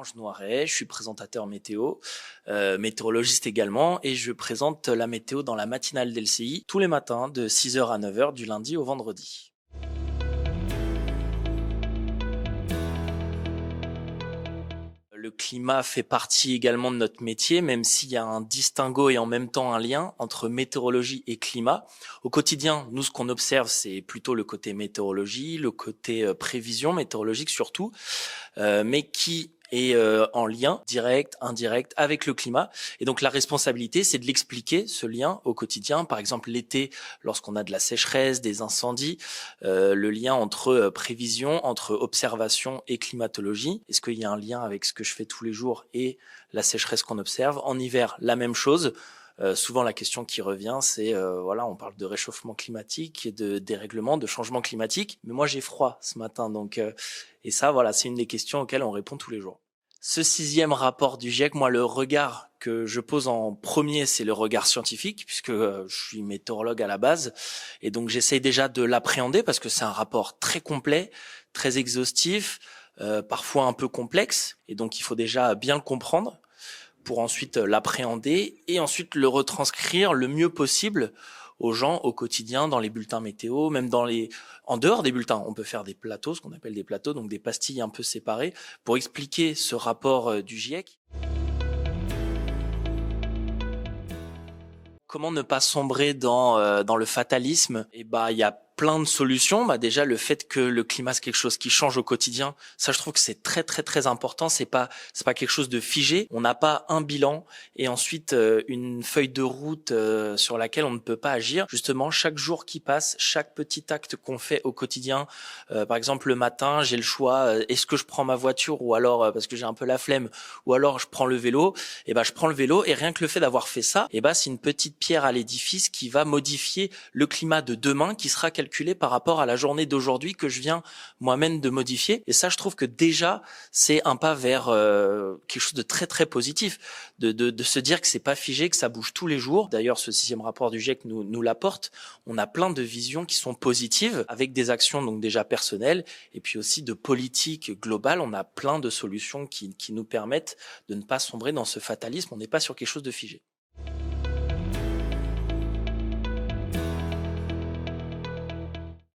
Ange Noiret, je suis présentateur météo, météorologiste également, et je présente la météo dans la matinale d'LCI tous les matins de 6h à 9h du lundi au vendredi. Le climat fait partie également de notre métier, même s'il y a un distinguo et en même temps un lien entre météorologie et climat. Au quotidien, nous, ce qu'on observe, c'est plutôt le côté météorologie, le côté prévision météorologique surtout, mais qui est en lien direct, indirect avec le climat. Et donc la responsabilité, c'est de l'expliquer, ce lien au quotidien. Par exemple, l'été, lorsqu'on a de la sécheresse, des incendies, le lien entre prévision, entre observation et climatologie. Est-ce qu'il y a un lien avec ce que je fais tous les jours et la sécheresse qu'on observe? En hiver, la même chose. Souvent la question qui revient, c'est voilà, on parle de réchauffement climatique et de dérèglement, de changement climatique, mais moi j'ai froid ce matin, donc et ça voilà, c'est une des questions auxquelles on répond tous les jours. Ce 6e rapport du GIEC, moi le regard que je pose en premier, c'est le regard scientifique, puisque je suis météorologue à la base, et donc j'essaye déjà de l'appréhender parce que c'est un rapport très complet, très exhaustif, parfois un peu complexe, et donc il faut déjà bien le comprendre pour ensuite l'appréhender et ensuite le retranscrire le mieux possible aux gens au quotidien, dans les bulletins météo, même en dehors des bulletins. On peut faire des plateaux, ce qu'on appelle des plateaux, donc des pastilles un peu séparées, pour expliquer ce rapport du GIEC. Comment ne pas sombrer dans le fatalisme? Et il y a plein de solutions. Déjà le fait que le climat c'est quelque chose qui change au quotidien, ça je trouve que c'est très très très important. C'est pas quelque chose de figé. On n'a pas un bilan et ensuite une feuille de route sur laquelle on ne peut pas agir. Justement, chaque jour qui passe, chaque petit acte qu'on fait au quotidien, par exemple le matin, j'ai le choix, est-ce que je prends ma voiture ou alors parce que j'ai un peu la flemme, ou alors je prends le vélo. Je prends le vélo et rien que le fait d'avoir fait ça, c'est une petite pierre à l'édifice qui va modifier le climat de demain, qui sera calculé par rapport à la journée d'aujourd'hui que je viens moi-même de modifier. Et ça, je trouve que déjà, c'est un pas vers quelque chose de très très positif, de se dire que c'est pas figé, que ça bouge tous les jours. D'ailleurs, ce 6e rapport du GIEC nous l'apporte. On a plein de visions qui sont positives, avec des actions donc déjà personnelles, et puis aussi de politique globale. On a plein de solutions qui nous permettent de ne pas sombrer dans ce fatalisme. On n'est pas sur quelque chose de figé.